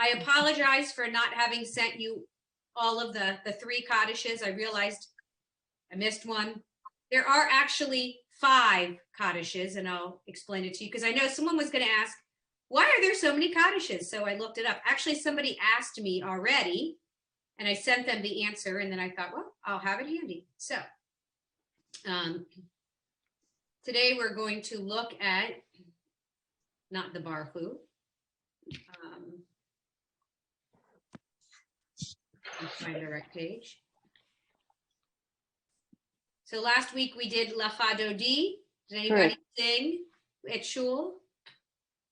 I apologize for not having sent you all of the 3 Kaddishes. I realized I missed one. There are actually 5 Kaddishes, and I'll explain it to you because I know someone was going to ask, why are there so many Kaddishes? So I looked it up. Actually, somebody asked me already, and I sent them the answer, and then I thought, well, I'll have it handy. So today we're going to look at, not the Barhu. My direct page. So last week we did Lachadodi. Did anybody sing at shul?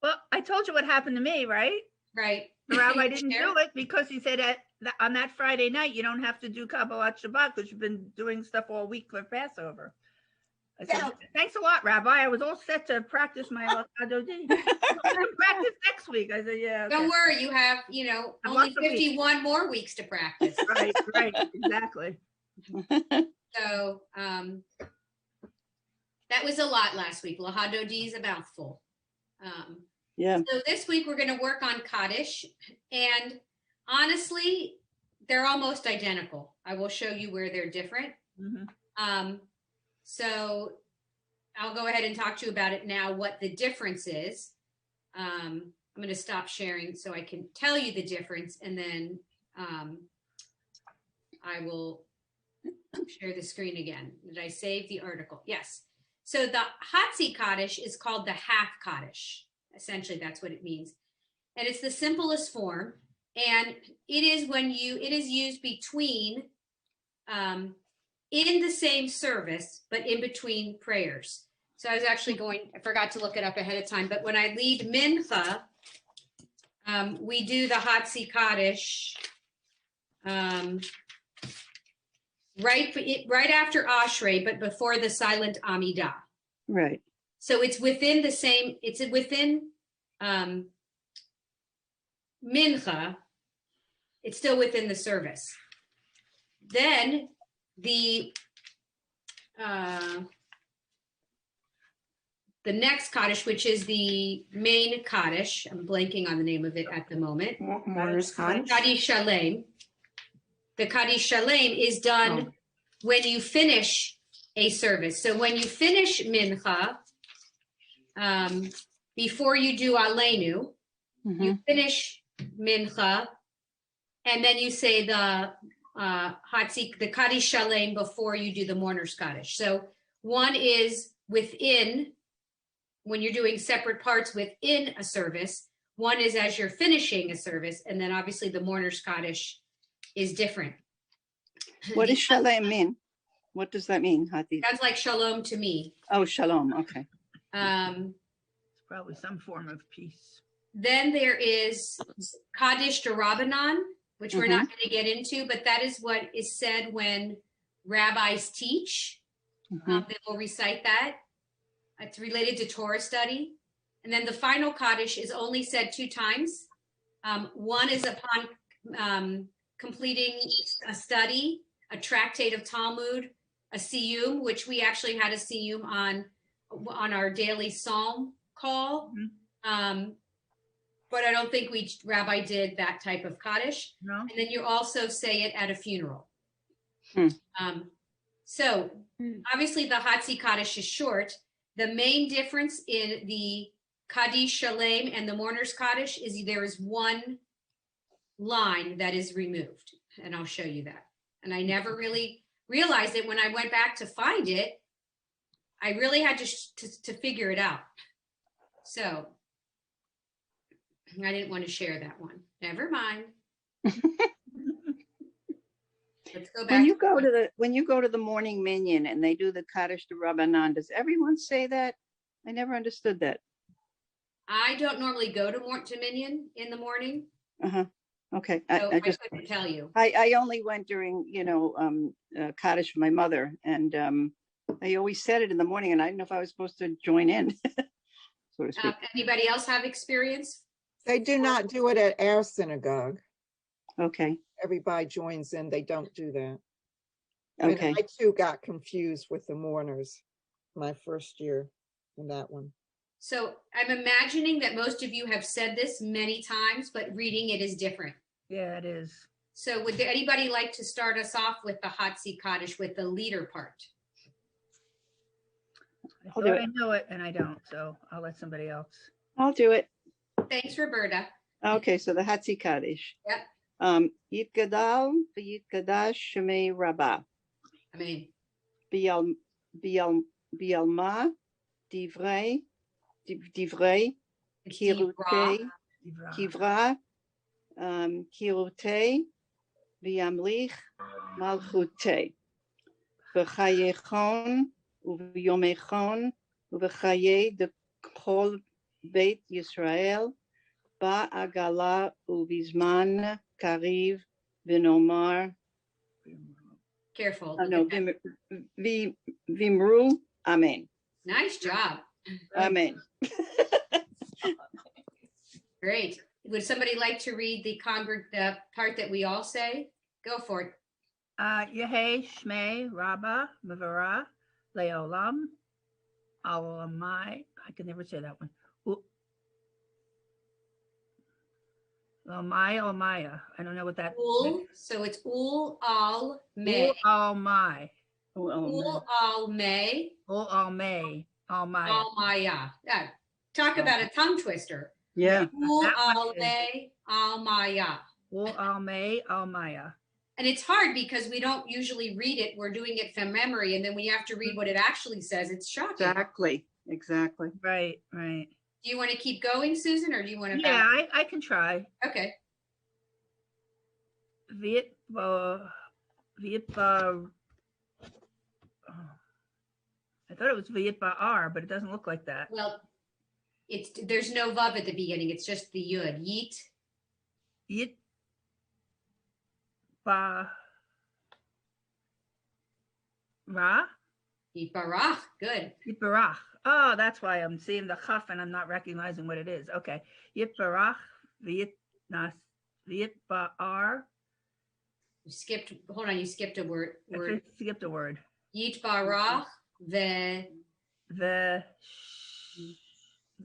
Well, I told you what happened to me, right? Right. The rabbi didn't do it because he said on that Friday night, you don't have to do Kabbalat Shabbat because you've been doing stuff all week for Passover. I said, thanks a lot, Rabbi. I was all set to practice my Lachadodi. Practice next week. I said, yeah. Okay. Don't worry, you have, only 51 more weeks to practice. Right, exactly. So that was a lot last week. Lachadodi is a mouthful. So this week we're going to work on Kaddish, and honestly, they're almost identical. I will show you where they're different. So I'll go ahead and talk to you about it now, what the difference is. I'm going to stop sharing so I can tell you the difference, and then I will share the screen again. Did I save the article? Yes. So the Hatzi Kaddish is called the half Kaddish. Essentially, that's what it means. And it's the simplest form. And it is used between, in the same service, but in between prayers. So I was actually I forgot to look it up ahead of time, but when I lead Mincha, we do the Hatzi Kaddish right after Ashrei, but before the silent Amidah. Right. So it's within the same, it's within Mincha, it's still within the service. Then the next Kaddish, which is the main Kaddish, I'm blanking on the name of it at the moment. Mourner's Kaddish. Kaddish Shalem. The Kaddish Shalem is done when you finish a service. So when you finish Mincha, before you do Aleinu, you finish Mincha, and then you say the Kaddish Shalem before you do the Mourner's Kaddish. So one is within, when you're doing separate parts within a service. One is as you're finishing a service, and then obviously the Mourner's Kaddish is different. What does Shalem mean? What does that mean, Hati? Sounds like shalom to me. Oh, shalom. Okay. It's probably some form of peace. Then there is Kaddish D'Rabbanan, which we're not going to get into, but that is what is said when rabbis teach. They will recite that. It's related to Torah study. And then the final Kaddish is only said 2 times. One is upon completing a study, a tractate of Talmud, a siyum, which we actually had a siyum on our daily psalm call. But I don't think Rabbi did that type of Kaddish. No. And then you also say it at a funeral. So obviously the Hatzi Kaddish is short. The main difference in the Kaddish Shalem and the Mourner's Kaddish is there is one line that is removed. And I'll show you that. And I never really realized it when I went back to find it. I really had to figure it out. So I didn't want to share that one. Never mind. Let's go back. When you go to the morning minyan and they do the Kaddish D'Rabbanan, does everyone say that? I never understood that. I don't normally go to minyan in the morning. Okay. So I couldn't tell you. I only went during, Kaddish for my mother, and I always said it in the morning, and I didn't know if I was supposed to join in, so to speak. Anybody else have experience? They do not do it at our synagogue. Okay. Everybody joins in. They don't do that. Okay. And I too got confused with the mourners my first year in that one. So I'm imagining that most of you have said this many times, but reading it is different. Yeah, it is. So would anybody like to start us off with the Hatsi Kaddish with the leader part? I I'll do thought it. I know it and I don't, so I'll let somebody else. I'll do it. Thanks, Roberta. Okay, so the Hatzi Kaddish. Yep. Yitgadal v'yitgadash shemei Rabbah. I mean, Bialma divrei kirute kivra kirute v'yamlich malchute v'chayechon uv'yomechon uv'chaye de kol beit Yisrael ba'agala uvizman kariv v'nomar. careful. No, vimru. Amen. Nice job. Amen. Great. Would somebody like to read the part that we all say? Go for it. Yehei Shmei Rabba Mavara Leolam Alamai. I can never say that one. Almaya. I don't know what that Ul, so it's Ul al May. Almai. Ul al May. Ul Almay. Almaya. Al Maya. Yeah. Talk about a tongue twister. Yeah. Ul That one al is- May. Al Maya. Ul Almay. Almaya. And it's hard because we don't usually read it. We're doing it from memory. And then when you have to read what it actually says, it's shocking. Exactly. Right, right. Do you want to keep going, Susan, or do you want to? Yeah, I can try. Okay. Vietba. I thought it was Vietba R, but it doesn't look like that. Well, there's no vav at the beginning. It's just the yud. Yeet. Yitba Ra? Yeet barach. Good. Yitbarach. Oh, that's why I'm seeing the chaf and I'm not recognizing what it is. Okay. Yitbarach Vietnas Vietbar. You skipped. Hold on. You skipped a word. I skipped a word. Yeet barach. The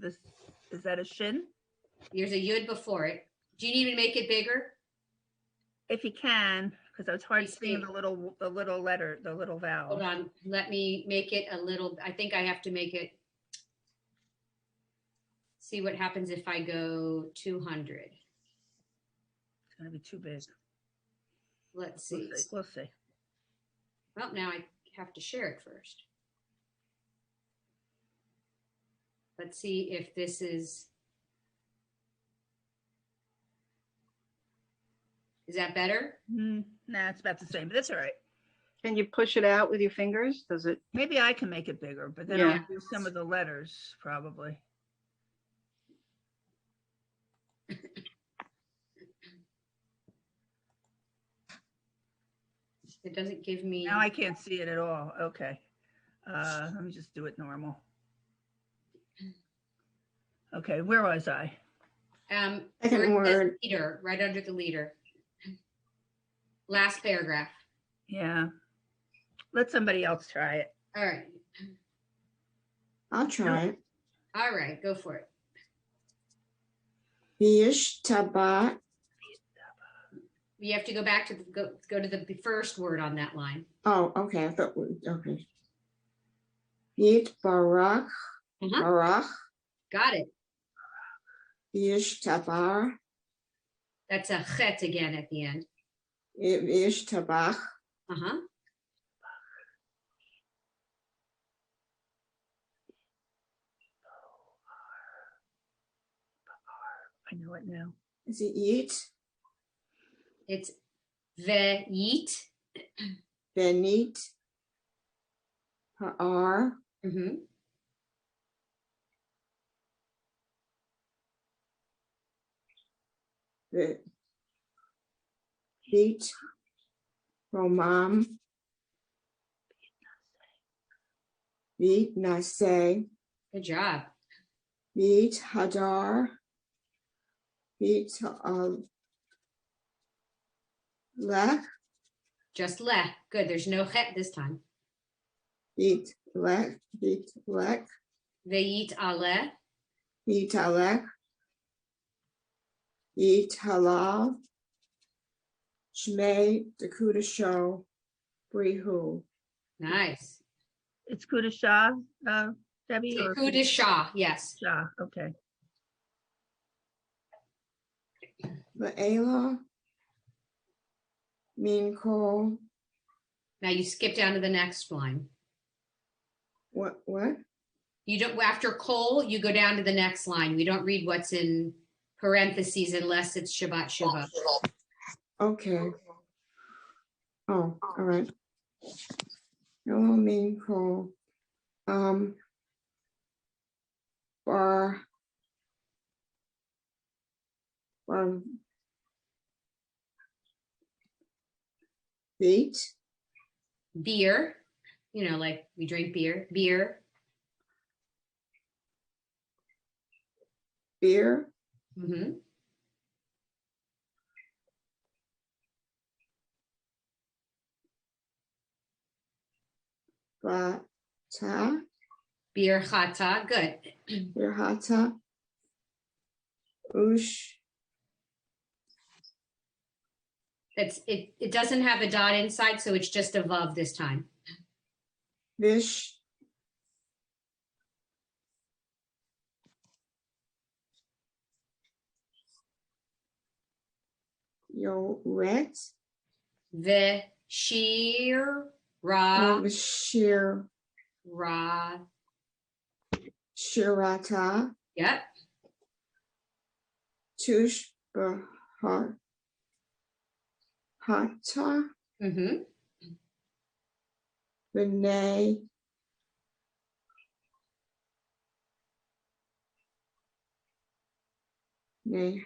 Is that a shin? There's a yud before it. Do you need to make it bigger? If you can, because it's hard Let me seeing see. the little letter, the little vowel. Hold on. Let me make it a little. I think I have to make it. See what happens if I go 200. It's gonna be too big. Let's see. We'll see. Well, now I have to share it first. Let's see if this is. Is that better? Nah, it's about the same, but that's all right. Can you push it out with your fingers? Does it? Maybe I can make it bigger, but then Yeah. I'll do some of the letters probably. It doesn't give me. Now I can't see it at all. Okay. Let me just do it normal. Okay, where was I? Second word. Leader, right under the leader. Last paragraph. Yeah. Let somebody else try it. All right. I'll try it. All right. Go for it. V'yishtaba. You have to go back to go to the first word on that line. Oh, okay. I thought, okay. Yitbarach. Barach. Got it. V'yishtabar. That's a chet again at the end. V'yishtabach. Uh-huh. I know it now. Is it Yit? It's ve'yit. Benit. Ha'ar. Mm-hmm. V'yit. Romam. V'yit Naseh. Good job. V'yit Hadar. V'yit Lech. Just le. Good. There's no chet this time. V'yit Lech. V'yit Lech. Ve'yit ale. Yitalech, Yitalal, Shmei Dekudasho, Brihu. Nice. It's Kudashah, Debbie, or Kuda Shah, yes. Shah, okay. La'ela, Minko, Now you skip down to the next line. what? You don't, after Kol, you go down to the next line. We don't read what's in parentheses unless it's Shabbat Shabbat. Okay. Oh, all right. Hello, Minko. Bar, beat, Beer, you know, like we drink beer. Beer. beer, Mm-hmm. bata, Beer chata, good. birhata, ush, That's it. It doesn't have a dot inside, so it's just a vav this time. vish, yoret, Veshir ra vishir, ra. shirata, Yep. tush, bahar, hata, Mm-hmm. Renee, ne,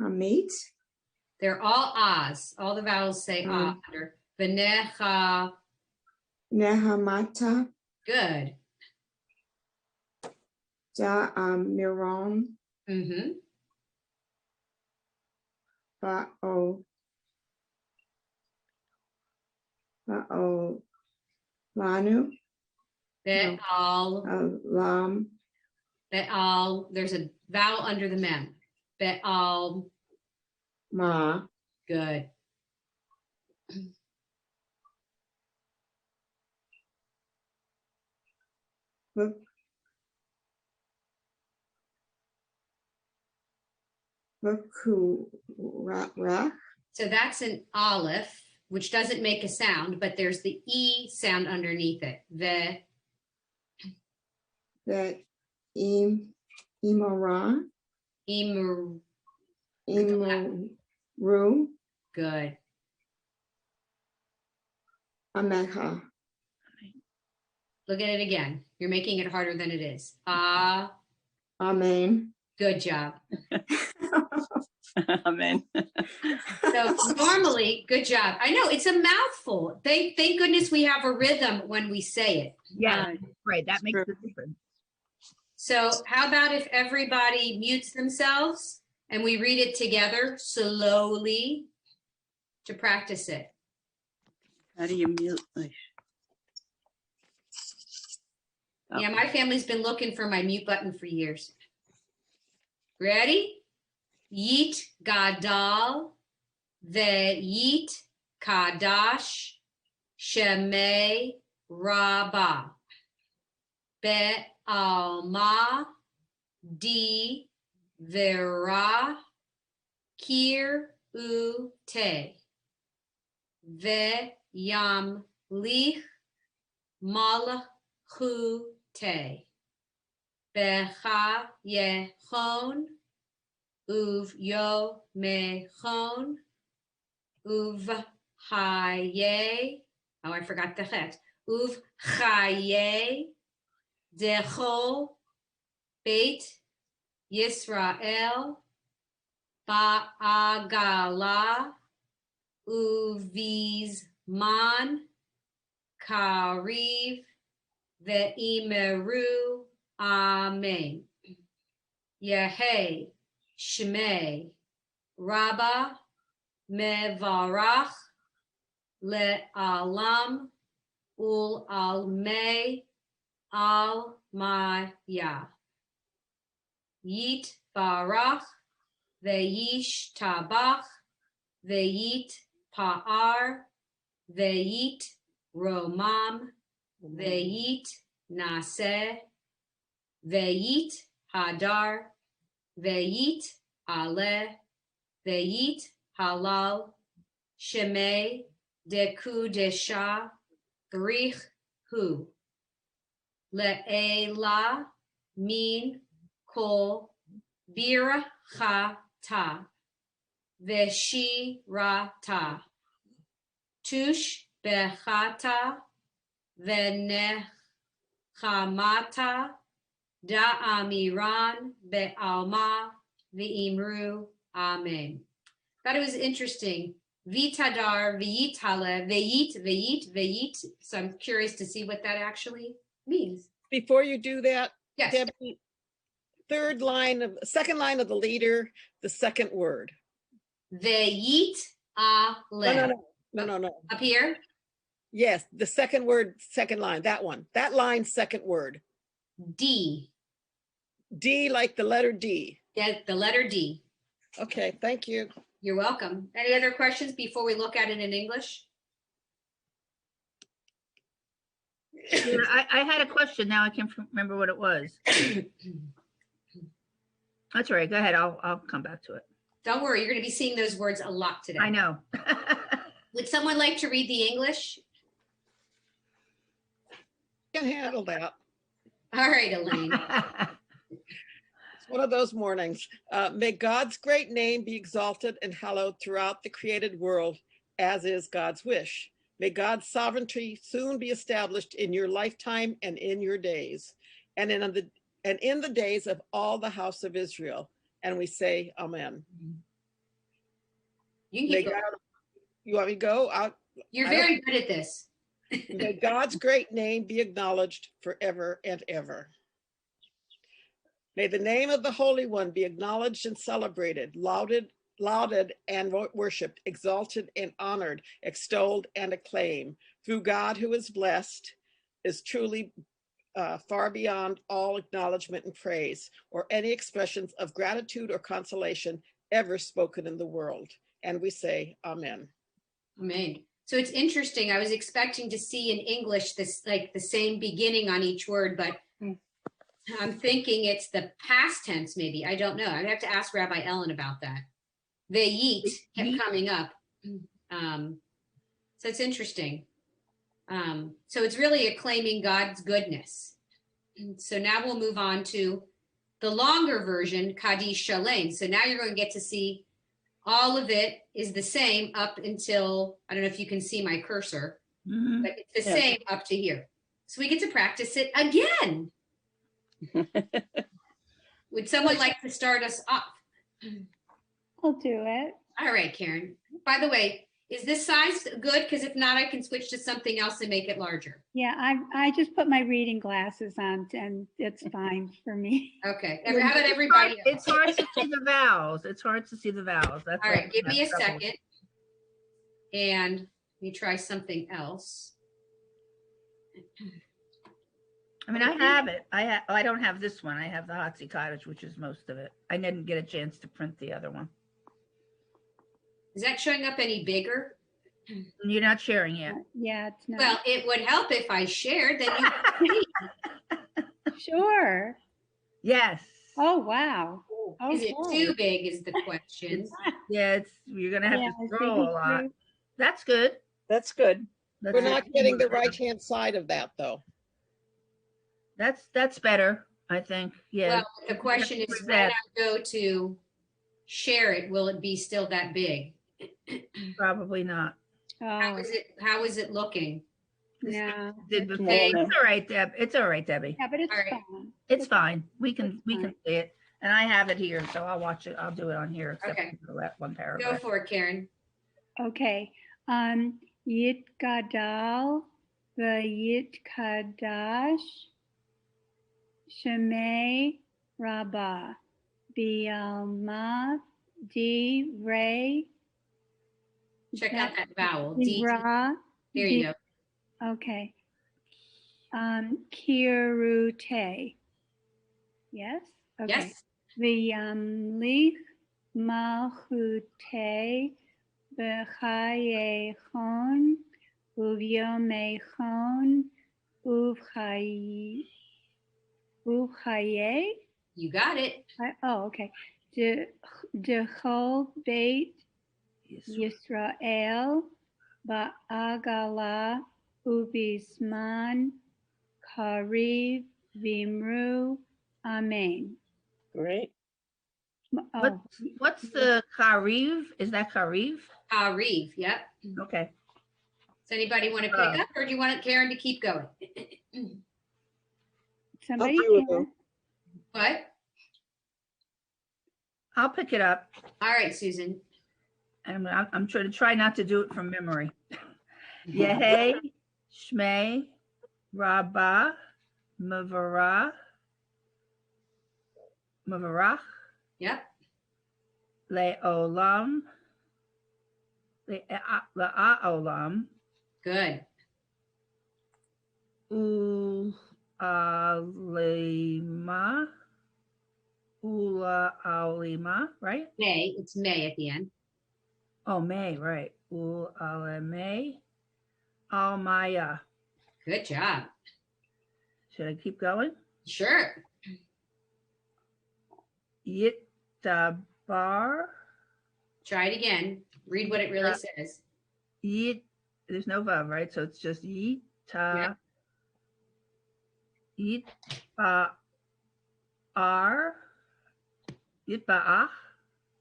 Hamit, They're all ahs. All the vowels say ah under. Venecha. Nehamata, Good. Da Miron, Mm-hmm. Ba'o, Lanu, Be'al. Lam, Be'al. There's a vowel under the mem. Be'al. Ma, Good. Ra, So that's an aleph, which doesn't make a sound, but there's the E sound underneath it. that Imara, Imru. Imuru, Good. Ameha, Look at it again. You're making it harder than it is. Amen. Good job. Amen. So normally, good job. I know it's a mouthful. Thank goodness we have a rhythm when we say it. Yeah, Right. right, that It's makes true. the difference. So how about if everybody mutes themselves and we read it together slowly to practice it? How do you mute? Oh. Yeah, my family's been looking for my mute button for years. Ready? Yit gadal ve'yit kadash shemei rabba be'alma di vera kir u te ve'yam lich malchute becha yechon uv yo mechon uv haye. Oh, I forgot the chet. Uv chaye dechol beit Yisrael ba'agala uvizman kariv ve'imeru amen. Yehei Shmei Rabba Mevarach Le'alam ul alme al maya. Yit barach veyish tabach veyit pa'ar veyit romam veyit naseh veyit hadar veyit aleh veyit halal shemei dekudesha brich hu le'ela min kol birchata veshirata tush bechata venechamata da'amiran be'alma v'imru amen. Thought it was interesting. Vitadar, v'yitale, v'yit. So I'm curious to see what that actually means. Before you do that, Yes. Debbie, second line of the leader, the second word. V'yit ale. No. Up here? Yes, the second word, second line, that one. That line, second word. D. D like the letter D. Yeah, the letter D. Okay, thank you. You're welcome. Any other questions before we look at it in English? Yeah, I had a question. Now I can't remember what it was. That's all right. Go ahead. I'll come back to it. Don't worry, you're going to be seeing those words a lot today. I know. Would someone like to read the English? Can handle that. All right, Elaine. It's one of those mornings. May God's great name be exalted and hallowed throughout the created world, as is God's wish. May God's sovereignty soon be established in your lifetime and in your days, and in the days of all the house of Israel. And we say, Amen. You can May keep going. God, you want me to go? You're very good at this. May God's great name be acknowledged forever and ever. May the name of the Holy One be acknowledged and celebrated, lauded and worshipped, exalted and honored, extolled and acclaimed through God, who is blessed, is truly far beyond all acknowledgement and praise, or any expressions of gratitude or consolation ever spoken in the world. And we say, Amen. Amen. So it's interesting. I was expecting to see in English this like the same beginning on each word, but I'm thinking it's the past tense, maybe. I don't know. I'd have to ask Rabbi Ellen about that. Veyit kept coming up. So it's interesting. So it's really acclaiming God's goodness. So now we'll move on to the longer version, Kaddish Shalem. So now you're going to get to see all of it is the same up until, I don't know if you can see my cursor, but it's the same up to here. So we get to practice it again. Would someone like to start us off? I'll do it. All right, Karen. By the way, is this size good? Because if not, I can switch to something else and make it larger. Yeah, I just put my reading glasses on and it's fine for me. Okay. How about everybody else? It's hard to see the vowels. It's hard to see the vowels. That's All right, give me a trouble. second. And let me try something else. I mean, I have it. I don't have this one. I have the Hotsy Cottage, which is most of it. I didn't get a chance to print the other one. Is that showing up any bigger? You're not sharing yet. Yeah, it's not. Well, it would help if I shared, then you could see. Sure. Yes. Oh, wow. Is it Okay. too big is the question. Yeah, you're gonna have Yeah, to I scroll think a it's lot. true. That's good. That's good. We're not getting the right-hand side of that, though. That's better, I think. Yeah. Well, the question is when I go to share it, will it be still that big? Probably not. How Oh, is it looking? no. Did before. Okay. It's all right, Deb. It's all right, Debbie. Yeah, but it's All right. fine. It's fine. We can fine. see it. And I have it here, so I'll watch it. I'll do it on here, except Okay. for that one Go paragraph. for it, Karen. Okay. Yit gadal v'yit kadash shemei rabbah bialma divrei Check out that vowel. D. divra. There you go. Okay. Kirute. Yes? Okay. Yes. V'yamlich malchute b'chayechon uvyomechon uvchaye. You got it. Oh, okay. Dechol beit Yisrael ba'agala ubisman kariv vimru amen. Great. Oh, What's the Kariv? Is that Kariv? Reeve. Yep. Okay. Does anybody want to pick up or do you want Karen to keep going? somebody do can. it. What? I'll pick it up. All right, Susan. And I'm trying to try not to do it from memory. Yehe, Shmei, Rabbah, Mavarach, Yep. Le'olam, Le'a'olam, Good. Alima, Ula Alima, right? May. It's May at the end. Oh, May, right. Ul Alame, Almaya. Good job. Should I keep going? Sure. Yittabar, Try it again. Read what it really says. Yit, there's no vav, right? So it's just Yitta, Yitba'ar, Yitba'ach,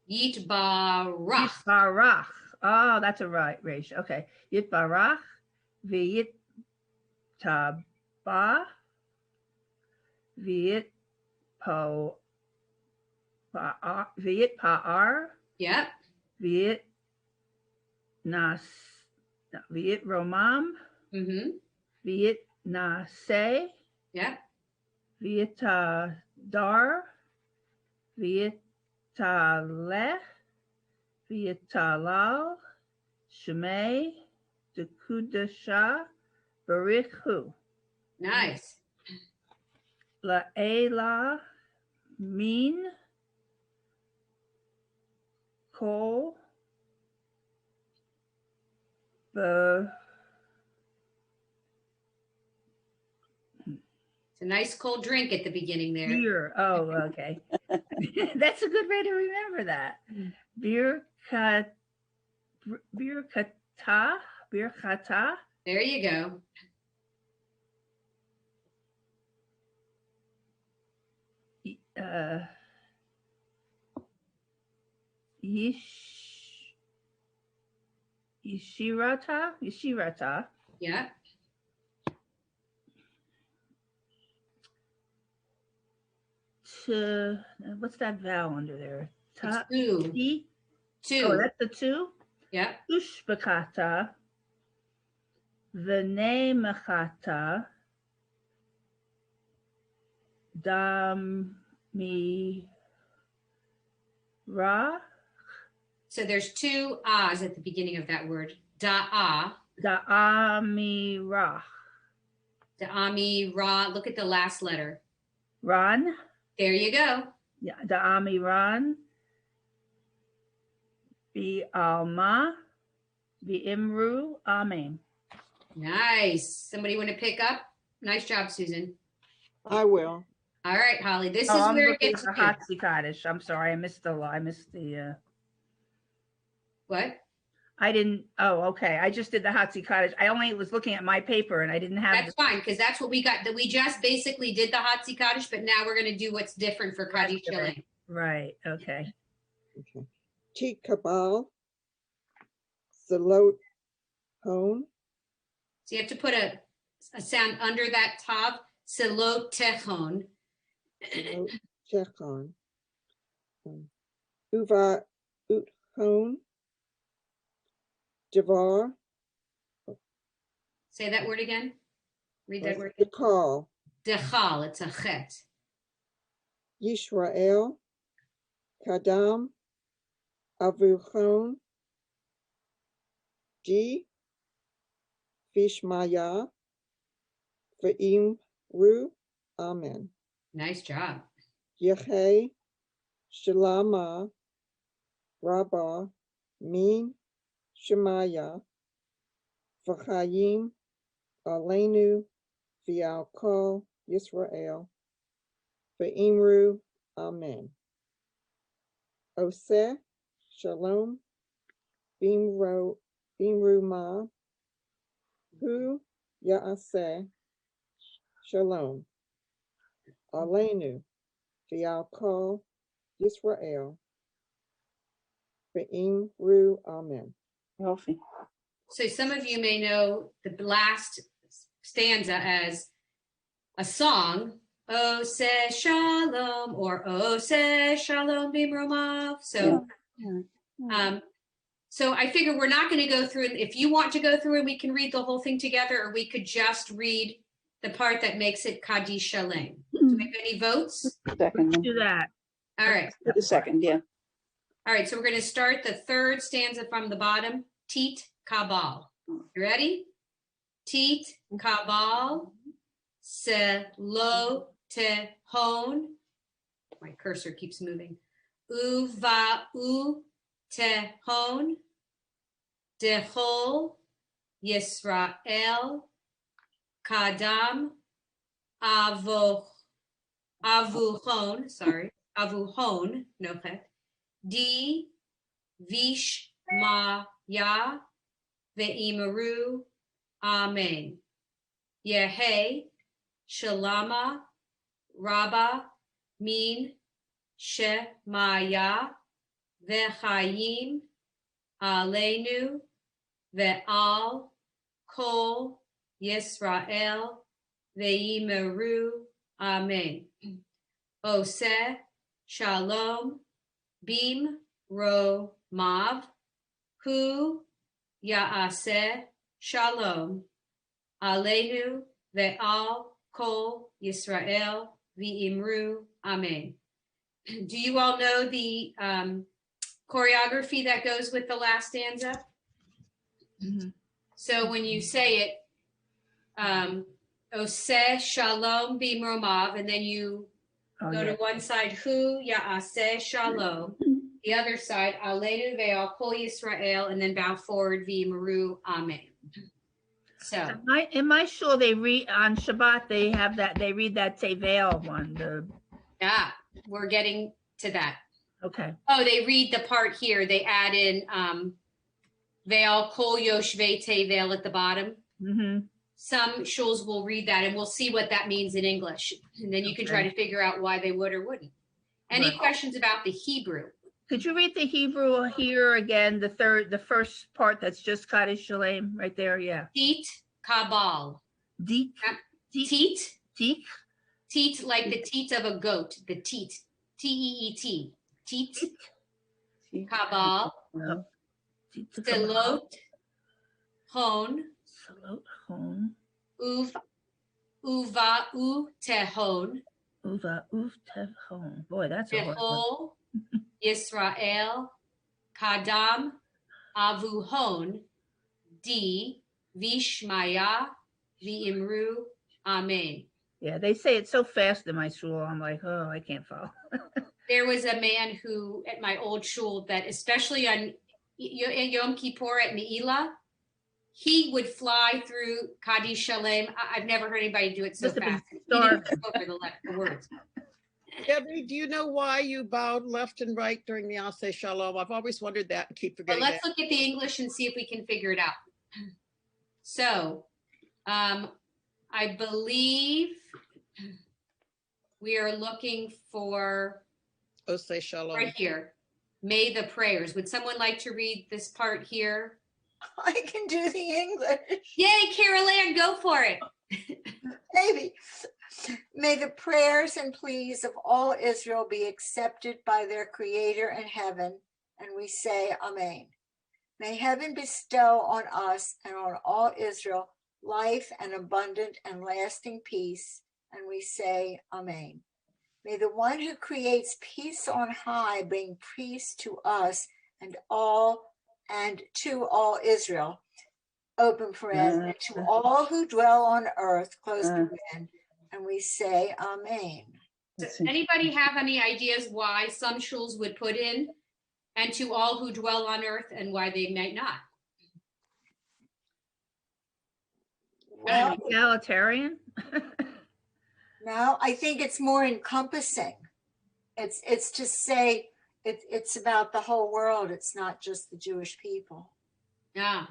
Yitbarach. Yitbarach. Oh, that's a right ratio. Okay. Yitbarach, V'yittaba, V'yitpa'ar, Yep. V'yit romam, Mm-hmm. V'yit nase, Yep. V'yitadar, V'yitaleh, V'yitalal, Shemei, Dekudasha, Barichu, Nice. La'ela, Min, Kol, It's a nice cold drink at the beginning there. Beer. Oh, okay. That's a good way to remember that. Birkata. There you go. Yeshirata. Yeah. What's that vowel under there? It's two. T? Two. Oh, that's the two? Yeah. Ushbakata. V'nemachata. Damira. So there's two ahs at the beginning of that word. Da'ah. Da'amirah. Da'ami ra. Look at the last letter. Ran. There you go. Yeah, Da'amiran. Bi'alma. Bi'imru. Amen. Nice. Somebody want to pick up? Nice job, Susan. I will. All right, Holly. This Oh, is I'm where it looking gets at the good. Hatsi Kaddish. I'm sorry, I missed the What? I didn't, oh, okay. I just did the Hatsi Kaddish. I only was looking at my paper and I didn't have. That's fine, because that's what we got. That we just basically did the Hatsi Kaddish, but now we're going to do what's different for Kaddish Shalem. Right, okay. Okay. Cheek Kabal. Salot Hone. So you have to put a sound under that tav. Selot techon. Chechon. Uva Ut Hone. Javar. Say that word again. Read that word. Dekal. Dechal. It's a chet. Yisrael. Kadam. Avuchon. G. Fishmaya. Ve'imru, amen. Nice job. Yehe, Shalama, Rabbah, Min, Shemaya, V'chayim, Aleinu, V'al Kol Yisrael, Ve'imru, amen. Oseh, Shalom, Bimru Ma, Hu Yaaseh, Shalom, Aleinu, V'al Kol Yisrael, Ve'imru, amen. Yofi. So some of you may know the last stanza as a song, O se shalom, or O se shalom bimromav. So, so I figure we're not going to go through. If you want to go through, and we can read the whole thing together, or we could just read the part that makes it Kaddish Shalem. Do we have any votes? Second. Do that. All right. For the second, yeah. All right. So we're going to start the third stanza from the bottom. Tit kabal. You ready? Tit kabal se lo te hon. My cursor keeps moving. Uva u te hon. Dechol Yisrael kadam avuhon. Sorry, avuhon. No chet. Di vish ma ya ve'imaru. Amen. Yehe shalama rabba min shemaya ve'chayim aleinu ve'al kol Yisrael ve'imeru. Amen. Oseh shalom bim ro mav hu yaaseh shalom aleinu ve'al kol Yisrael ve'imru. Amen. Do you all know the choreography that goes with the last stanza? Mhm. So when you say it, Oseh Shalom Bimromav, and then you Oh, go yeah. to one side, Hu Yaaseh Shalom, the other side, Aleinu Ve'al Kol Yisrael, and then bow forward, V'Maru, Amen. So, Am I sure they read on Shabbat? They have that. They read that Tevel one. yeah, we're getting to that. Okay. Oh, they read the part here. They add in Ve'al Kol Yoshvei Tevel at the bottom. Mm-hmm. Some shuls will read that, and we'll see what that means in English. And then you can try to figure out why they would or wouldn't. Any Right. questions about the Hebrew? Could you read the Hebrew here again? The first part that's just Kaddish Shalem right there. Yeah. Teet kabal. Deek. Teet. Teek. Teet, like the teat of a goat. The teat. T-E-E-T. Teet. Kabal. Selot. Hon. Selot hon. Uva u tehon. Uva tehon. Boy, that's a hard one. Behol. Yisrael. Kadam. Avuhon. Di. Vishmaya. V'imru. Amen. Yeah, they say it so fast in my shul. I'm like, oh, I can't follow. There was a man who, at my old shul, that especially on Yom Kippur at Ne'ilah, he would fly through Kaddish Shalem. I've never heard anybody do it so Must have been fast. He didn't skip over the words. Debbie, do you know why you bowed left and right during the Aseh Shalom? I've always wondered that and keep But forgetting let's that. look at the English and see if we can figure it out. So, I believe we are looking for Aseh Shalom. right here. May the prayers. Would someone like to read this part here? I can do the English. Yay, Carol Ann, go for it. Maybe. May the prayers and pleas of all Israel be accepted by their Creator in heaven, and we say Amen. May heaven bestow on us and on all Israel life and abundant and lasting peace, and we say Amen. May the one who creates peace on high bring peace to us and to all Israel. open paren, and to all who dwell on earth, close paren, and we say Amen. Does anybody have any ideas why some shuls would put in, and to all who dwell on earth, and why they might not? Well, Egalitarian? no, I think it's more encompassing. It's to say it's about the whole world. It's not just the Jewish people. Yeah.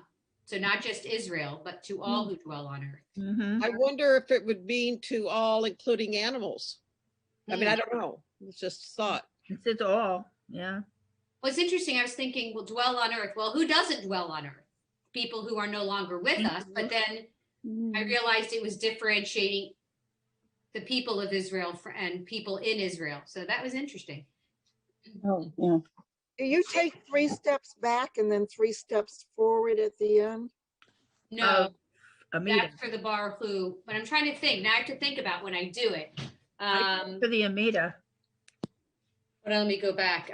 So not just Israel, but to all who dwell on earth. Mhm. I wonder if it would mean to all, including animals. I mean, I don't know. It's just thought. It's all, yeah. Well, it's interesting. I was thinking, well, dwell on earth. Well, who doesn't dwell on earth? People who are no longer with us. But then I realized it was differentiating the people of Israel and people in Israel. So that was interesting. Oh, yeah. Do you take 3 steps back and then 3 steps forward at the end? No, Amida. that's for the Baruch Hu. But I'm trying to think. Now I have to think about when I do it. For the Amida. But let me go back.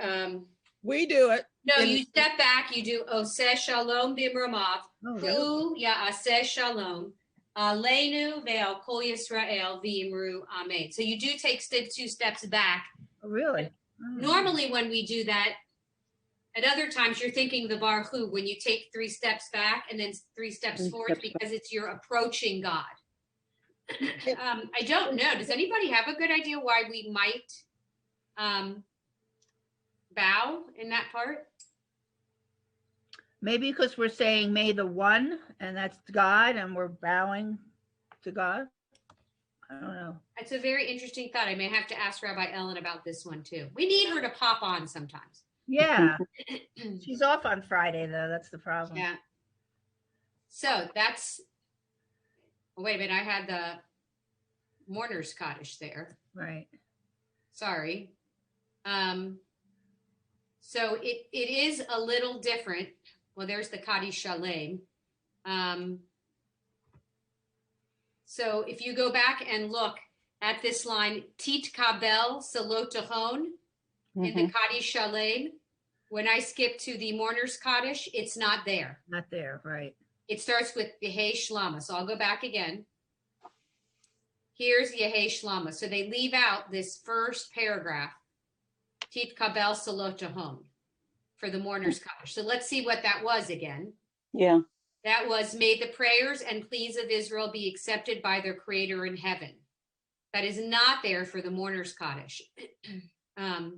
We do it. No, you step back. You do Oseh Shalom Bimramav. Hu Ya'aseh Shalom. Aleinu ve'al Kol Yisrael v'imru Amen. So you do take 2 steps back. Oh, really? Normally when we do that, at other times you're thinking the Baruch Hu when you take 3 steps back and then 3 steps forward because it's you're approaching God. I don't know. Does anybody have a good idea why we might bow in that part? Maybe because we're saying may the one, and that's God, and we're bowing to God. I don't know. It's a very interesting thought. I may have to ask Rabbi Ellen about this one too. We need her to pop on sometimes. Yeah. She's off on Friday though. That's the problem. Yeah. So that's, oh, wait a minute. I had the mourner's cottage there. Right. Sorry. So it is a little different. Well, there's the Kaddish Shalem. So if you go back and look at this line, Tit Kabel Salotahon in the Kaddish Shalem, when I skip to the mourner's Kaddish, it's not there. Not there, right. It starts with Yehei Shlama. So I'll go back again. Here's Yehei Shlama. So they leave out this first paragraph, Tit Kabel Salotahon, for the mourner's Kaddish. So let's see what that was again. Yeah. That was, may the prayers and pleas of Israel be accepted by their creator in heaven. That is not there for the mourner's Kaddish. So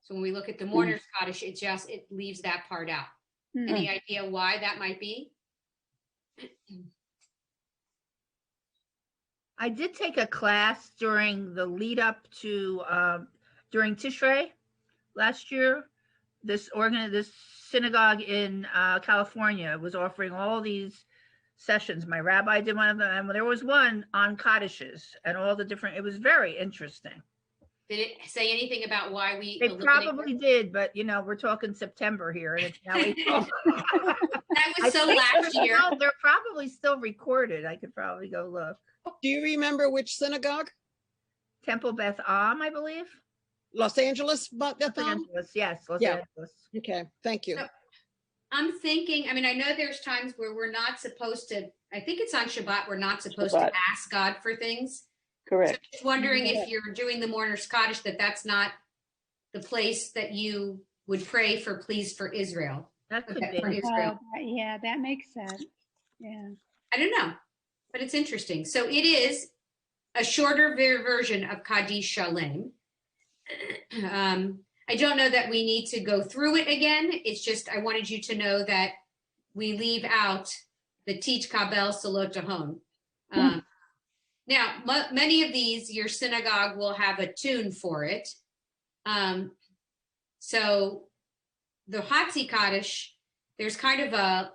when we look at the mourner's Kaddish, it leaves that part out. Any idea why that might be? I did take a class during the lead up to, during Tishrei last year. This synagogue in California was offering all these sessions. My rabbi did one of them, and there was one on Kaddishes and all the different, it was very interesting. Did it say anything about why we? They probably did, but you know, we're talking September here, and it's now April. That was so last year. They're probably still recorded. I could probably go look. Do you remember which synagogue? Temple Beth Am, I believe. Los Angeles, Los Angeles, yes, Los Yeah. Angeles. Okay, thank you. So, I'm thinking, I mean, I know there's times where we're not supposed to, I think it's on Shabbat, we're not supposed to ask God for things. Correct. So just wondering if you're doing the mourner's Kaddish, that's not the place that you would pray for pleas for Israel. That could For be. Israel. Yeah, that makes sense. Yeah. I don't know, but it's interesting. So it is a shorter version of Kaddish Shalem. I don't know that we need to go through it again. It's just I wanted you to know that we leave out the Tit Kabel Salotahon. Now, many of these, your synagogue will have a tune for it. So the Hatzi Kaddish, there's kind of a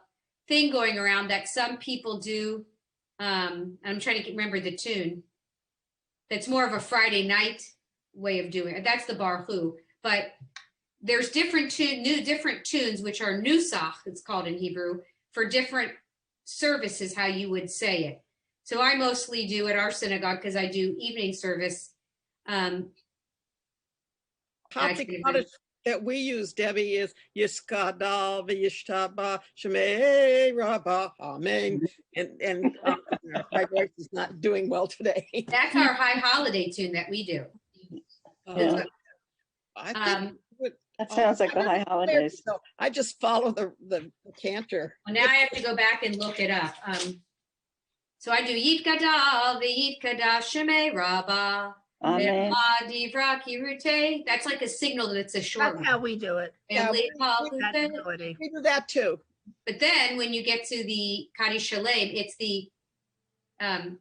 thing going around that some people do. I'm trying to remember the tune. That's more of a Friday night way of doing it. That's the Baruch Hu. But there's different tunes, which are nusach, it's called in Hebrew, for different services, how you would say it. So I mostly do at our synagogue because I do evening service. Hatzi Kaddish that we use, Debbie, is Yiskadal v'yishtaba shemei rabba, amen. And my voice is not doing well today. That's our high holiday tune that we do. Yeah. I think That sounds like the high holidays. so I just follow the cantor. Well, now I have to go back and look it up. So I do Yitkadal v'yitkadash shemei rabba. Amen. That's like a signal that it's a short That's how we do it. Yeah, That melody. We do that too. But then when you get to the Kaddish Shalem, it's the now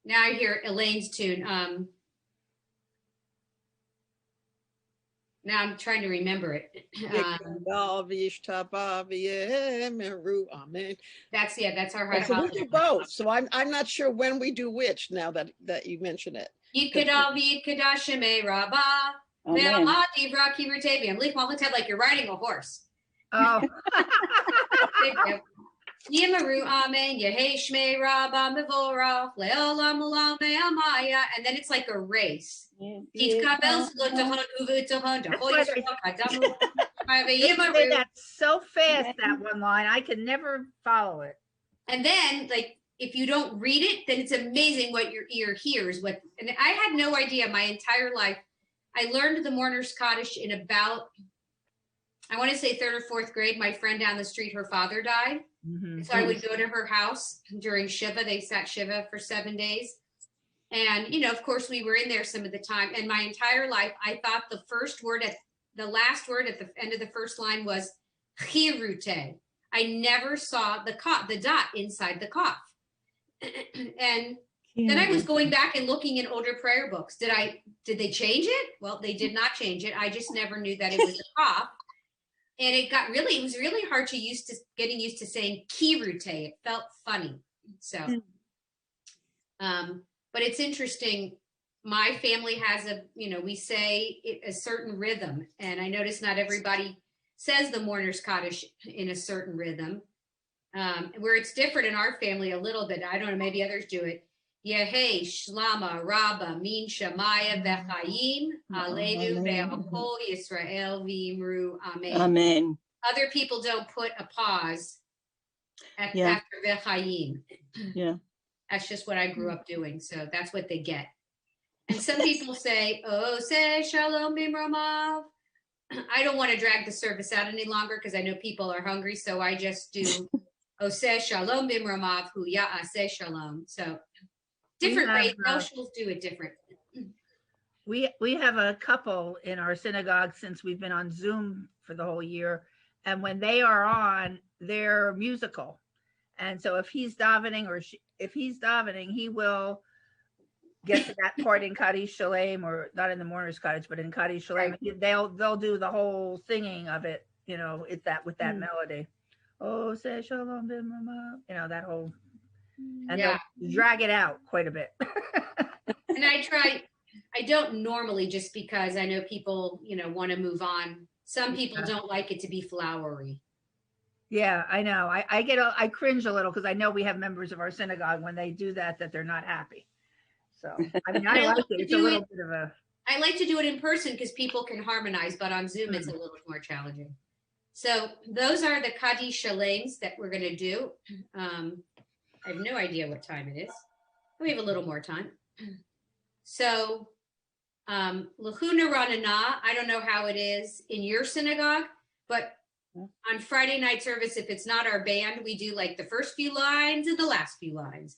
I hear Elaine's tune. Now I'm trying to remember it. Amen. That's our high So we holiday. do both. So I'm not sure when we do which now that you mention it. Yitkadal v'yitkadash shemei rabba. Amen. Like you're riding a horse. Oh, Yimaru amen, Yehei shmei rabba mevorach, le'olam ulam me'amaya, and then it's like a race. Titkabel zlotohon uvutohon, dahoy shokadamu, they say Yimaru. that so fast, that one line. I can never follow it. And then, like, if you don't read it, then it's amazing what your ear hears. And I had no idea my entire life. I learned the Mourner's Kaddish in about, I want to say 3rd or 4th grade. My friend down the street, her father died. Mhm. So I would go to her house during Shiva. They sat Shiva for 7 days. And, you know, of course, we were in there some of the time. And my entire life, I thought the last word at the end of the first line was chirute. I never saw the dot inside the cough. And then I was going back and looking in older prayer books. Did they change it? Well, they did not change it. I just never knew that it was a cough. And it was really hard getting used to saying kirute. It felt funny. So, but it's interesting. My family has we say a certain rhythm, and I notice not everybody says the Mourner's Kaddish in a certain rhythm. Where it's different in our family a little bit. I don't know, maybe others do it. Yehei, Shlama, Rabba, Min, Shamaya, Vechayim, Aleinu, Ve'achol, Yisrael, V'imru, Amen. Amen. Other people don't put a pause after Vechayim. Yeah. That's just what I grew up doing. So that's what they get. And some people say, oh, say Shalom Bimromav. I don't want to drag the service out any longer because I know people are hungry. So I just do Oseh Shalom Bimromav Hu Ya'aseh Shalom. So different ways. Socials do it different. We have a couple in our synagogue since we've been on Zoom for the whole year. And when they are on, they're musical. And so if he's davening if he's davening, he will get to that part in Kaddish Shalem, or not in the Mourner's Kaddish, but in Kaddish Shalem. Right. They'll do the whole singing of it, it's that with that melody. Oh, say Shalom, that whole, and they'll drag it out quite a bit. And I don't normally, just because I know people, want to move on. Some people don't like it to be flowery. Yeah, I know. I cringe a little because I know we have members of our synagogue when they do that they're not happy. So, I mean, I like it. It's a little bit of a. I like to do it in person because people can harmonize, but on Zoom, it's a little more challenging. So those are the Kaddish Shalems that we're going to do. I have no idea what time it is. We have a little more time. So Lachuna Ranana, I don't know how it is in your synagogue, but on Friday night service, if it's not our band, we do like the first few lines and the last few lines.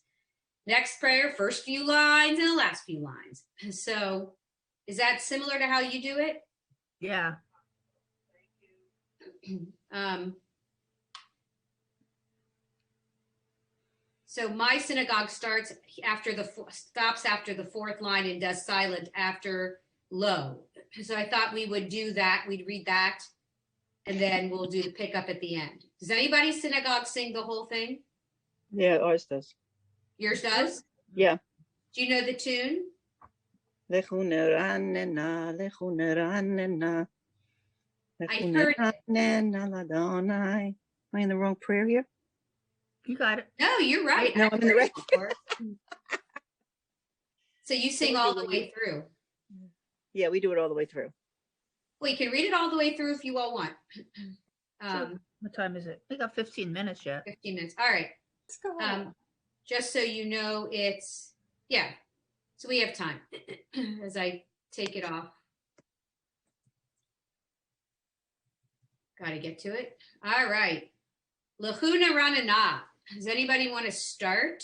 Next prayer, first few lines and the last few lines. So is that similar to how you do it? Yeah. So my synagogue stops after the 4th line and does silent after lo. So I thought we would do that. We'd read that, and then we'll do the pickup at the end. Does anybody's synagogue sing the whole thing? Yeah, ours does. Yours does? Yeah. Do you know the tune? I heard it. Am I in the wrong prayer here? You got it. No, you're right. No, I'm in the right. So you sing all the way through. Yeah, we do it all the way through. Well, you can read it all the way through if you all want. What time is it? We got 15 minutes yet. 15 minutes. All right. Let's go ahead. Just so you know, yeah. So we have time as I take it off. Got to get to it. All right. Lahuna Ranana. Does anybody want to start?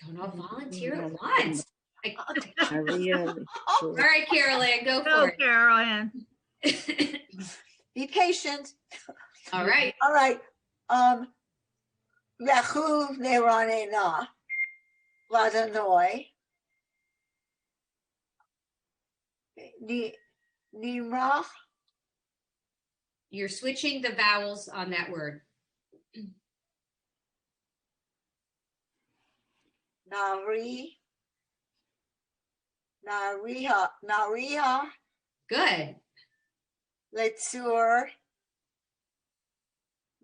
Don't all volunteer at once. Maria, All right, Carol Ann, go Go, for it. Carol Ann. Be patient. All right. All right. Lechu neranena ladanoi. Nimrach. You're switching the vowels on that word. Nari. Nariha. Good. Letzur.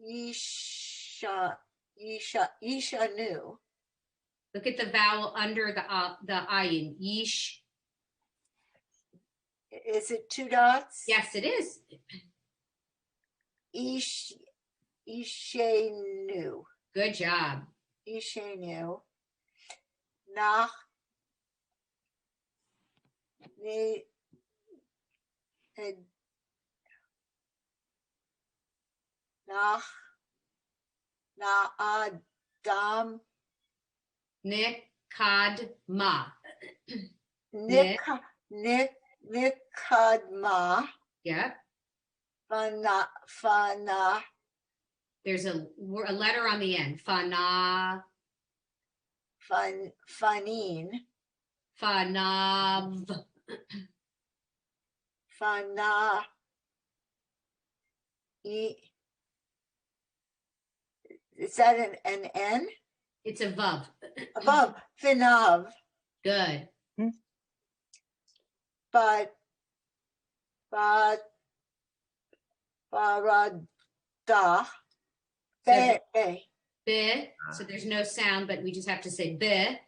Yishanu. Look at the vowel under the ayin. Yeesh. Is it 2 dots? Yes, it is. Ishenu. Good job. Ishenu. Nach. Nach. Naadam. Nikadma. Nikadma. Yep. Fana. There's a letter on the end. Fana. Fanin. Fanav. Fana. Is that an N? It's a vav. Above. Finav. Good. But Barada. Be. Be. So there's no sound, but we just have to say be.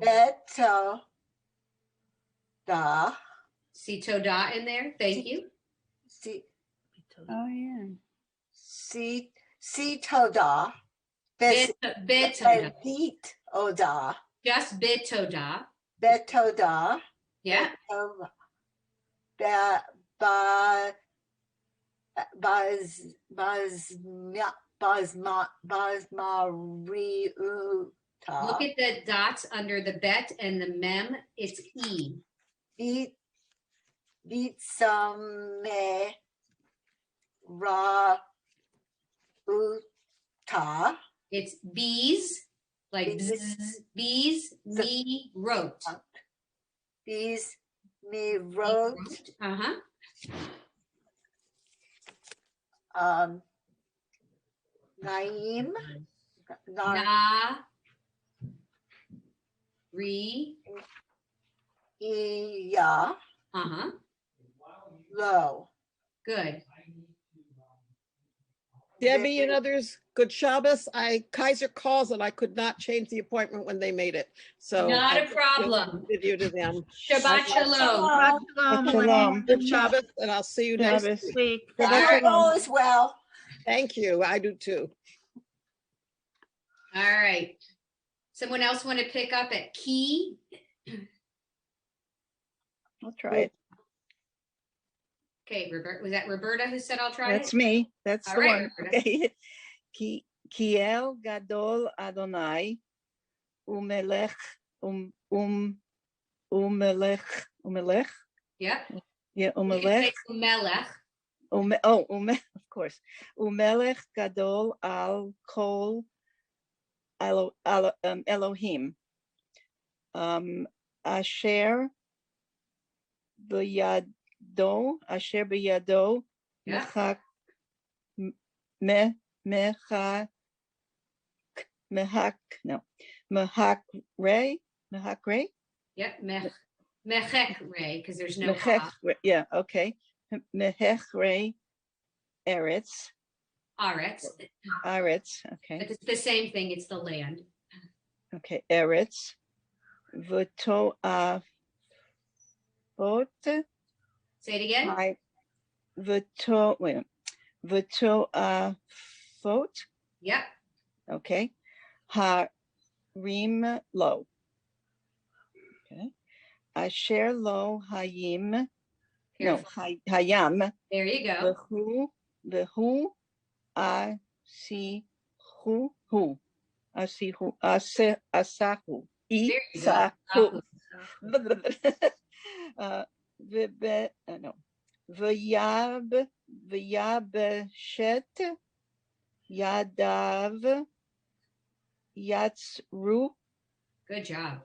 Beto. Da. See toda in there. Thank you. Oh, yeah. See toda. Betoda. Beat oda. Just betoda. Betoda. Yeah. Basmariuta. Look at the dots under the bet and the mem. It's E. Beat some ra uta. It's bees, like bzz, bees, me wrote. Bees me wrote. Uh-huh. Naim. Na. Re. Iya. Uh-huh. Low. Good. Debbie and others, good Shabbos. Kaiser calls and I could not change the appointment when they made it. So Not a I'll problem. give you to them. Shabbat shalom. Shalom. Shalom. Good Shabbos, and I'll see you next Shabbos. week. Week. All right. All is well. Thank you. I do too. All right. Someone else want to pick up at key? I'll try it. Okay, Roberta. Was that Roberta who said I'll try That's it? me. That's All the right, one. Roberta. Okay. Kiel gadol Adonai umelech umelech. Yep. Yeah, You can umelech. say Umelech. Of course. Umelech gadol al kol Elohim. Asher b'yado. Yeah. Mehakre. Yep. Mechek Ray, because there's no Yeah, okay. Mehechre Eretz. Aretz. Eretz, okay. But it's the same thing. It's the land. Okay, Eretz. v'to'afot. Say it again. V'to'afot. Yep. Okay. Harim lo. Okay. Asher lo hayim. No, hayam. There you go. V'hu asihu. Asahu. There you go. Isahu. No. V'yabeshet yadav yatzru. Good job.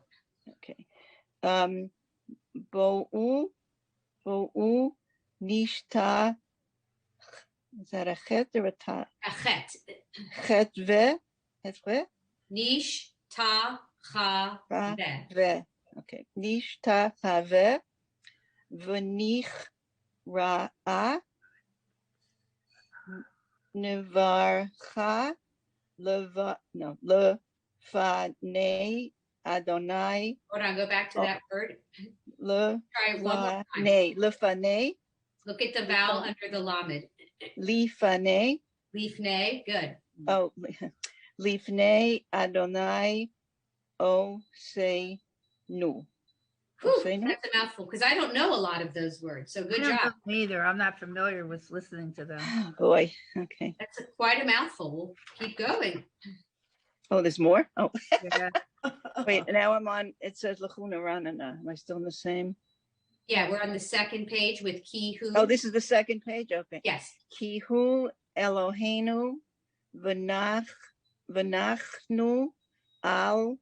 Okay. Bo'u nishta. Is that a chet or a ta? A chet. Chet ve. Nish ta cha ve. Okay. Nishta have. V'nich ra'a. Nevarcha. Lefanei Adonai. Hold on, go back to that word. Try it one more time. Lefanei. Look at the vowel under the lamed. Lifanei. Lifnei, good. Oh, Lifnei Adonai Osenu. Whew, that's a mouthful because I don't know a lot of those words. So good I don't job. know either. I'm not familiar with listening to them. Oh, boy. Okay. That's quite a mouthful. We'll keep going. Oh, there's more? Oh, Yeah. wait. Now I'm on, it says Lachuna Ranana. Am I still in the same? Yeah, we're on the second page with Kihu. Oh, this is the second page? Okay. Yes. Kihu Eloheinu V'nachnu al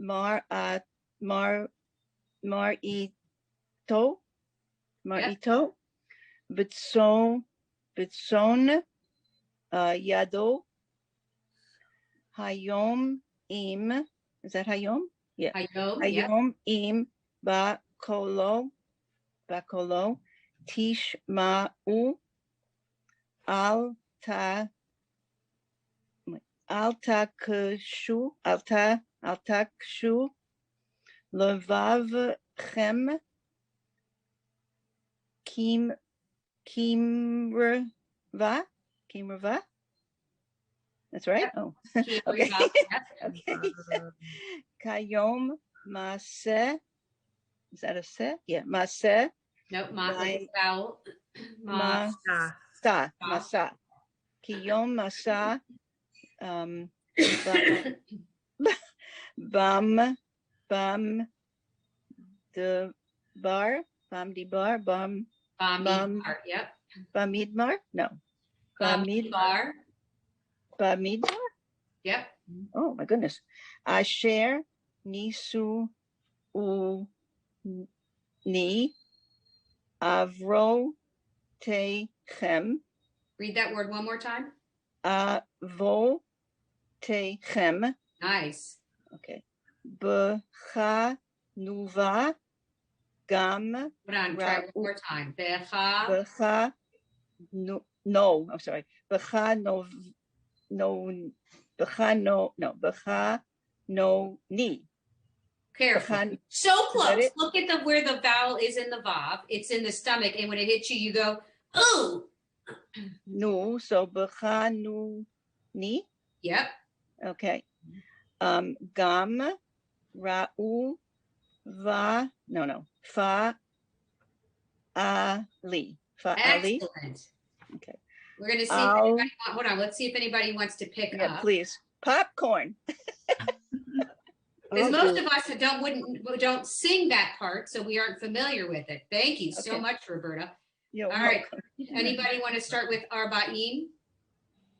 Mar'ito B'tzon Yado Hayom im. Is that Hayom? Yeah. Hayom im Bakolo Tishma'u al takshu levavchem kimrva. That's right. Yep. Oh, Kihu, okay. okay. Kayom maseh. Is that a se? Yeah, maseh. Nope, vowel. Masa. Kiyom masa. Bam Yep. Bamidbar? No. Bamidbar. Yep. Oh my goodness. Asher nisu ni avro techem. Read that word one more time. Avo techem. Nice. Okay. B'cha nuva gam. Hold on, try it one more time. B'cha no, I'm sorry. B'cha no ni. Careful. So close. Look at where the vowel is in the vav. It's in the stomach, and when it hits you, you go, ooh. No, so b'cha nu ni. Yep. Okay. Gam ra'u va fa ali. Excellent. Okay. We're gonna see if anybody hold on. Let's see if anybody wants to pick up. Please. Popcorn. Because most of us don't sing that part, so we aren't familiar with it. Thank you so much, Roberta. You're All right. Anybody want to start with Arba'im?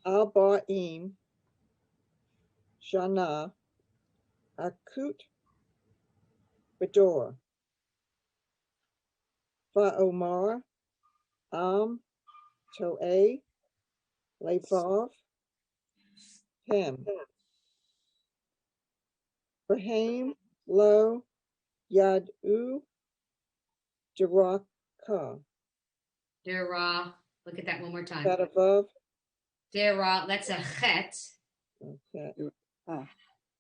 Arba'im, Shana, Akut, Bedor, Fa'omar, Am, To'e, Levav, Hem, Brahim, Lo, Yadu, Deraka. Dera. Look at that one more time. That above. Dera. That's a chet. Okay.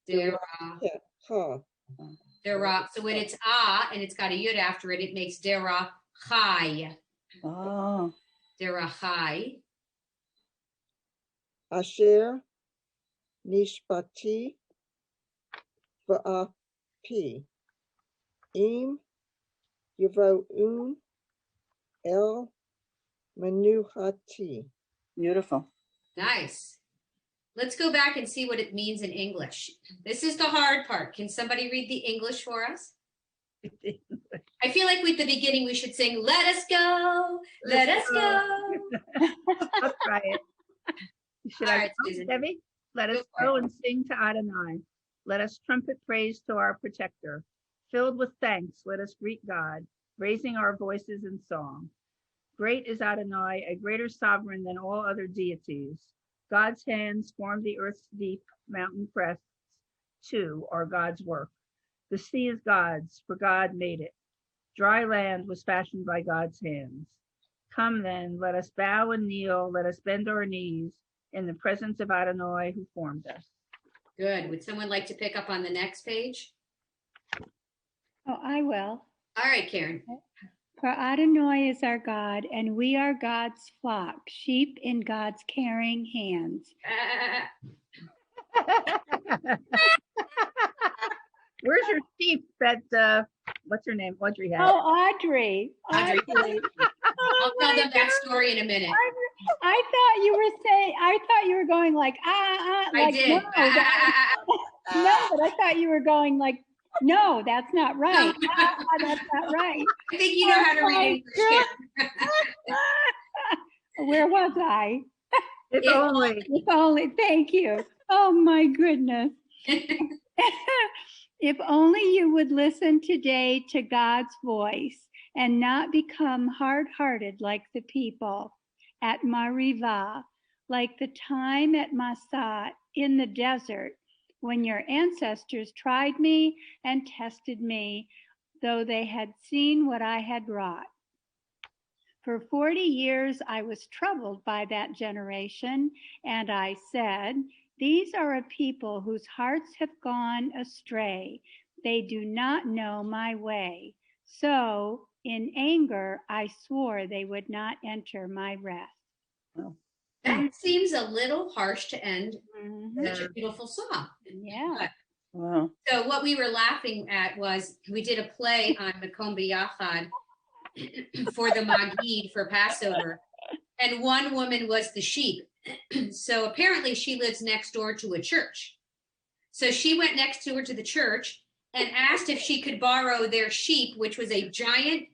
Dera. Ha. Dera. So when it's and it's got a yud after it, it makes dera chai. Oh, Dera chai. Asher Nishpati Va'api Im Yavo'un El Manuhati. beautiful. Nice. Let's go back and see what it means in English. This is the hard part. Can somebody read the English for us? I feel like with the beginning we should sing, let us go, let us go. Let's try it. Should All I right, go, Susan. Debbie? Let us Go for go it. and sing to Adonai. Let us trumpet praise to our protector. Filled with thanks, let us greet God, raising our voices in song. Great is Adonai, a greater sovereign than all other deities. God's hands formed the earth's deep mountain crests, too, are God's work. The sea is God's, for God made it. Dry land was fashioned by God's hands. Come then, let us bow and kneel, let us bend our knees in the presence of Adonai who formed us. Good. Would someone like to pick up on the next page? Oh, I will. All right, Karen. For Adonai is our God, and we are God's flock, sheep in God's caring hands. Where's your sheep that, what's her name? Audrey had. Oh, Audrey. Audrey. Audrey. I'll tell them that story in a minute. I thought you were saying, I thought you were going like, I like, did. no, no, but I thought you were going like, no, that's not right. That's not right. I think you know how to read English, Karen. Where was I? If only. If only, thank you. Oh my goodness. If only you would listen today to God's voice and not become hard-hearted like the people at Marivah, like the time at Massah in the desert, when your ancestors tried me and tested me, though they had seen what I had wrought. For 40 years I was troubled by that generation, and I said, these are a people whose hearts have gone astray. They do not know my way. So in anger, I swore they would not enter my rest. That seems a little harsh to end Mhm. such a beautiful song. Yeah. Wow. So what we were laughing at was we did a play on Makom B'Yachad for the Magid for Passover, and one woman was the sheep. So apparently she lives next door to a church. So she went next door to the church and asked if she could borrow their sheep, which was a giant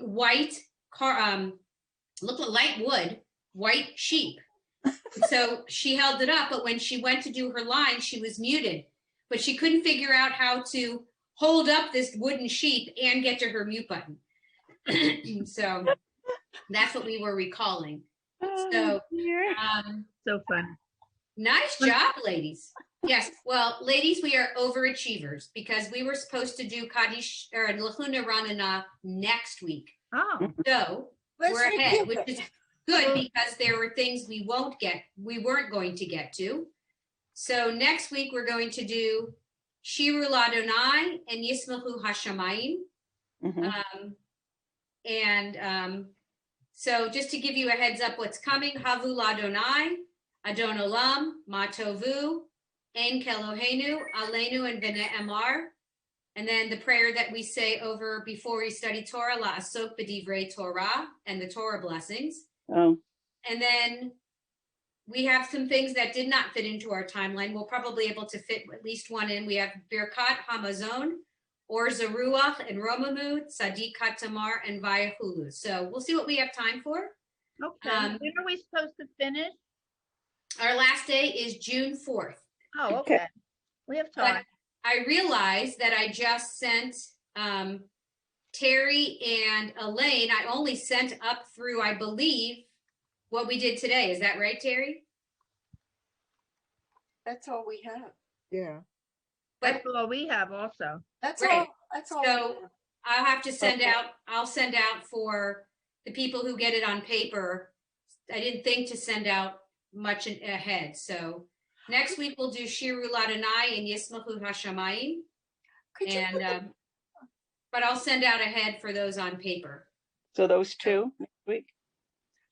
white car, looked like light wood, white sheep. So she held it up, but when she went to do her line, she was muted. But she couldn't figure out how to hold up this wooden sheep and get to her mute button. So that's what we were recalling. So, So fun. nice job, ladies. Yes, well, ladies, we are overachievers because we were supposed to do Kaddish or Lachuna Ranana next week. Oh. So Let's we're ahead, repeat which it. is good because there were things we weren't going to get to. So next week we're going to do Shiru Ladonai and Yismachu Hashamayim. So just to give you a heads up what's coming, Havu Ladonai, Adon Olam, Matovu, Ein Kelohenu, Aleinu, and B'nai Emar. And then the prayer that we say over before we study Torah, La Asok B'divrei Torah, and the Torah blessings. Oh. And then we have some things that did not fit into our timeline. We'll probably able to fit at least one in. We have Birkat Hamazon, Or Zeruach, and Romamu, Sadiq Tamar, and Vayahulu. So we'll see what we have time for. Okay. When are we supposed to finish? Our last day is June 4th. Oh, okay. We have time. But I realized that I just sent Terry and Elaine. I only sent up through, I believe, what we did today. Is that right, Terry? That's all we have. Yeah. But that's all we have also. That's right. all. That's all. So I'll have to send out, I'll send out for the people who get it on paper. I didn't think to send out much ahead. So next week we'll do Shiru Ladonai and Yismachu Hashamayim. Could you put And, but I'll send out ahead for those on paper. So those two next week.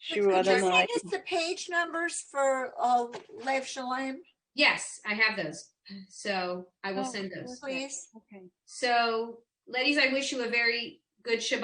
could you Sure, send us the page numbers for Lev Shalem, Yes, I have those. So I will Oh, send those. please? Okay. So ladies, I wish you a very good Shabbat.